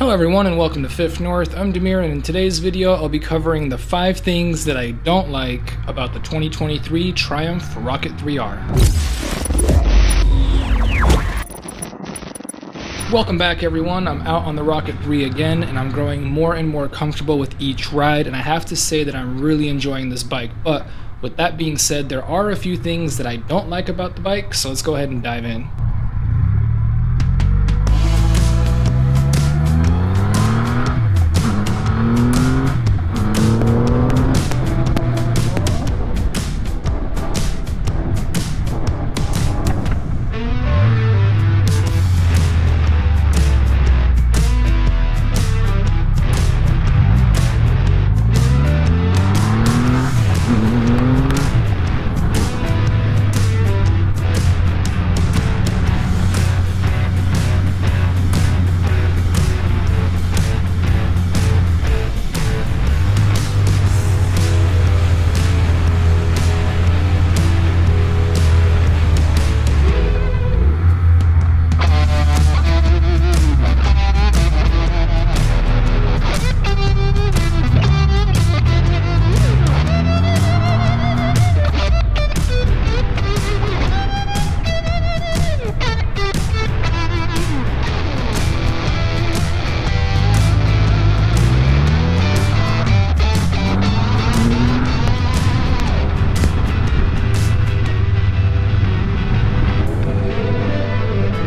Hello everyone and welcome to Fifth North. I'm Demir, and in today's video I'll be covering the 5 things that I don't like about the 2023 Triumph Rocket 3R. Welcome back everyone. I'm out on the Rocket 3 again and I'm growing more and more comfortable with each ride, and I have to say that I'm really enjoying this bike. But with that being said, there are a few things that I don't like about the bike, so let's go ahead and dive in.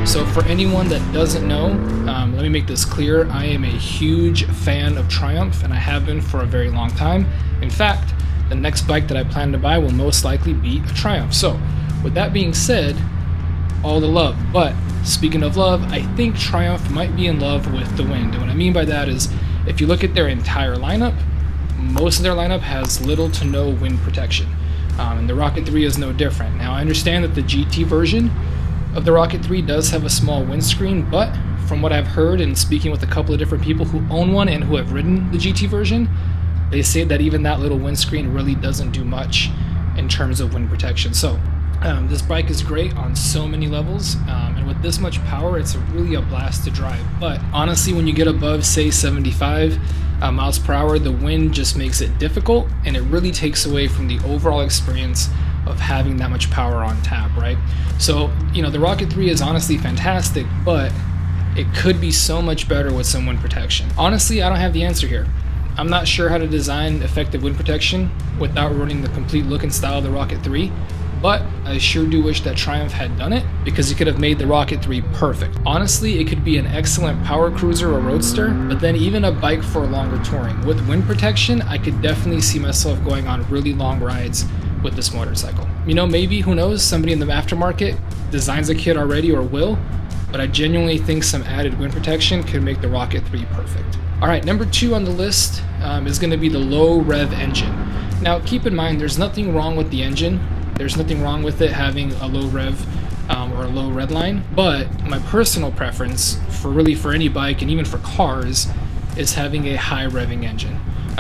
So for anyone that doesn't know, let me make this clear. I am a huge fan of Triumph, and I have been for a very long time. In fact, the next bike that I plan to buy will most likely be a Triumph. So with that being said, all the love. But speaking of love, I think Triumph might be in love with the wind. And what I mean by that is, if you look at their entire lineup, most of their lineup has little to no wind protection. And the Rocket 3 is no different. Now I understand that the GT version of the Rocket 3 does have a small windscreen, but from what I've heard and speaking with a couple of different people who own one and who have ridden the GT version, they say that even that little windscreen really doesn't do much in terms of wind protection. So this bike is great on so many levels, and with this much power, it's really a blast to drive. But honestly, when you get above, say, 75 miles per hour, the wind just makes it difficult, and it really takes away from the overall experience of having that much power on tap, right? So, the Rocket 3 is honestly fantastic, but it could be so much better with some wind protection. Honestly, I don't have the answer here. I'm not sure how to design effective wind protection without ruining the complete look and style of the Rocket 3, but I sure do wish that Triumph had done it, because it could have made the Rocket 3 perfect. Honestly, it could be an excellent power cruiser or roadster, but then even a bike for longer touring. With wind protection, I could definitely see myself going on really long rides with this motorcycle. Maybe, who knows, somebody in the aftermarket designs a kit already or will, but I genuinely think some added wind protection could make the Rocket 3 perfect. Alright, number 2 on the list is going to be the low rev engine. Now keep in mind, there's nothing wrong with the engine. There's nothing wrong with it having a low rev or a low red line, but my personal preference for any bike and even for cars is having a high revving engine.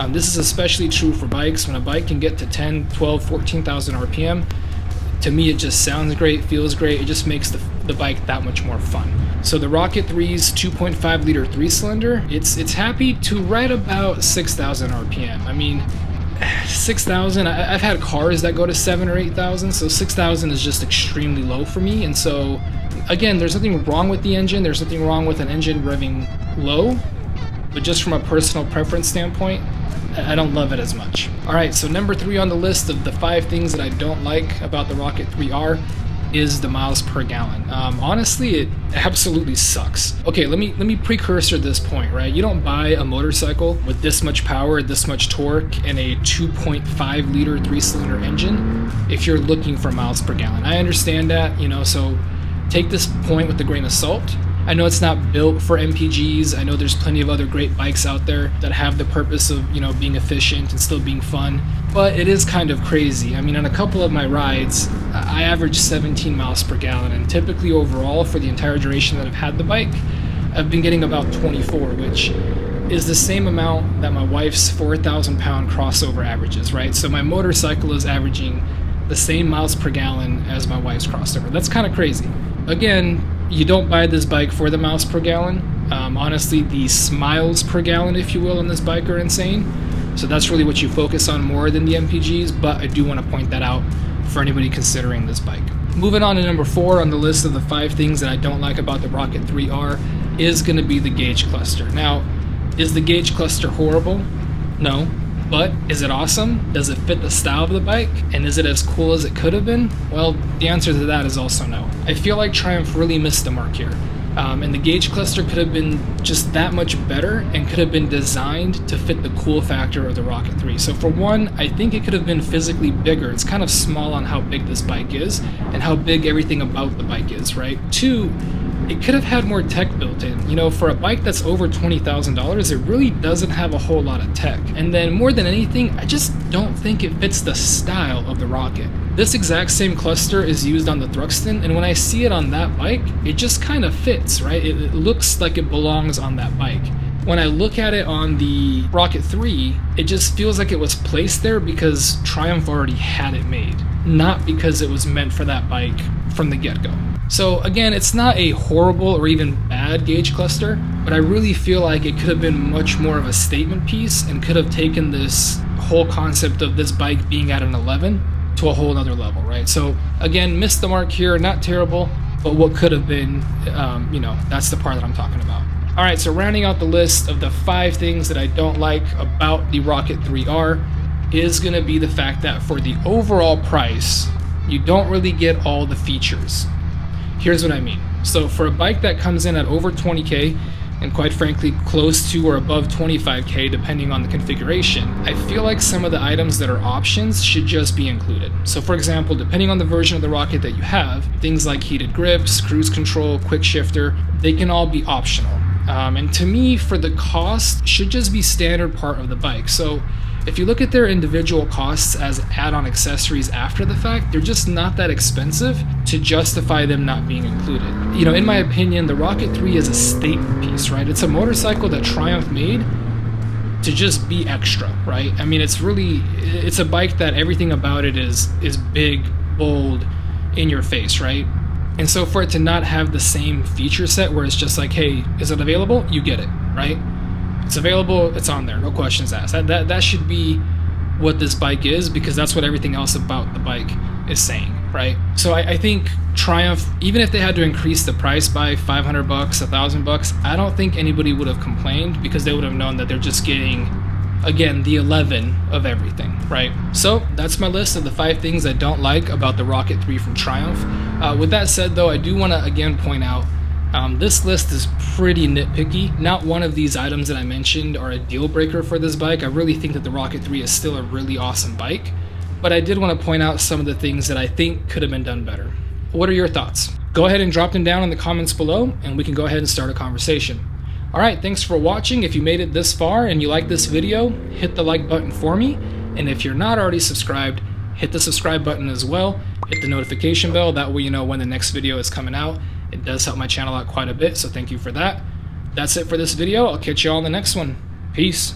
This is especially true for bikes. When a bike can get to 10, 12, 14,000 RPM, to me it just sounds great, feels great, it just makes the bike that much more fun. So the Rocket 3's 2.5 liter 3-cylinder, it's happy to right about 6,000 RPM. I mean, 6,000, I've had cars that go to 7 or 8,000, so 6,000 is just extremely low for me. And so again, there's nothing wrong with the engine, there's nothing wrong with an engine revving low, but just from a personal preference standpoint, I don't love it as much. Alright, so number 3 on the list of the 5 things that I don't like about the Rocket 3R is the miles per gallon. Honestly, it absolutely sucks. Okay, let me precursor this point, right? You don't buy a motorcycle with this much power, this much torque, and a 2.5 liter 3-cylinder engine if you're looking for miles per gallon. I understand that, so take this point with a grain of salt. I know it's not built for MPGs. I know there's plenty of other great bikes out there that have the purpose of, being efficient and still being fun, but it is kind of crazy. I mean, on a couple of my rides, I average 17 miles per gallon, and typically overall for the entire duration that I've had the bike, I've been getting about 24, which is the same amount that my wife's 4,000 pound crossover averages, right? So my motorcycle is averaging the same miles per gallon as my wife's crossover. That's kind of crazy. Again, you don't buy this bike for the miles per gallon. Honestly, the miles per gallon, if you will, on this bike are insane. So that's really what you focus on more than the MPGs, but I do want to point that out for anybody considering this bike. Moving on to number 4 on the list of the 5 things that I don't like about the Rocket 3R is going to be the gauge cluster. Now, is the gauge cluster horrible? No. But is it awesome? Does it fit the style of the bike? And is it as cool as it could have been? Well, the answer to that is also no. I feel like Triumph really missed the mark here. And the gauge cluster could have been just that much better and could have been designed to fit the cool factor of the Rocket 3. So for one, I think it could have been physically bigger. It's kind of small on how big this bike is and how big everything about the bike is, right? 2, it could have had more tech built in. You know, for a bike that's over $20,000, it really doesn't have a whole lot of tech. And then more than anything, I just don't think it fits the style of the Rocket. This exact same cluster is used on the Thruxton, and when I see it on that bike, it just kind of fits, right? It looks like it belongs on that bike. When I look at it on the Rocket 3, it just feels like it was placed there because Triumph already had it made, not because it was meant for that bike from the get-go. So again, it's not a horrible or even bad gauge cluster, but I really feel like it could have been much more of a statement piece and could have taken this whole concept of this bike being at an 11 to a whole nother level, right? So again, missed the mark here, not terrible, but what could have been, you know, that's the part that I'm talking about. All right, so rounding out the list of the 5 things that I don't like about the Rocket 3R is gonna be the fact that for the overall price, you don't really get all the features. Here's what I mean. So for a bike that comes in at over 20K, and quite frankly close to or above 25K depending on the configuration, I feel like some of the items that are options should just be included. So for example, depending on the version of the Rocket that you have, things like heated grips, cruise control, quick shifter, they can all be optional. And to me, for the cost, should just be standard part of the bike. So if you look at their individual costs as add-on accessories after the fact, they're just not that expensive to justify them not being included. You know, in my opinion, the Rocket 3 is a statement piece, right? It's a motorcycle that Triumph made to just be extra, right? I mean, it's a bike that everything about it is big, bold, in your face, right? And so for it to not have the same feature set where it's just like, hey, is it available? You get it, right? It's available, it's on there, no questions asked. That should be what this bike is, because that's what everything else about the bike is saying, right? So I think Triumph, even if they had to increase the price by $500, $1,000, I don't think anybody would have complained, because they would have known that they're just getting, again, the 11 of everything, right? So that's my list of the 5 things I don't like about the Rocket 3 from Triumph. With that said though, I do want to again point out, this list is pretty nitpicky. Not one of these items that I mentioned are a deal breaker for this bike. I really think that the Rocket 3 is still a really awesome bike, but I did want to point out some of the things that I think could have been done better. What are your thoughts? Go ahead and drop them down in the comments below, and we can go ahead and start a conversation. Alright, thanks for watching. If you made it this far and you like this video, hit the like button for me, and if you're not already subscribed, hit the subscribe button as well. Hit the notification bell, that way you know when the next video is coming out. It does help my channel out quite a bit, so thank you for that. That's it for this video. I'll catch you all in the next one. Peace.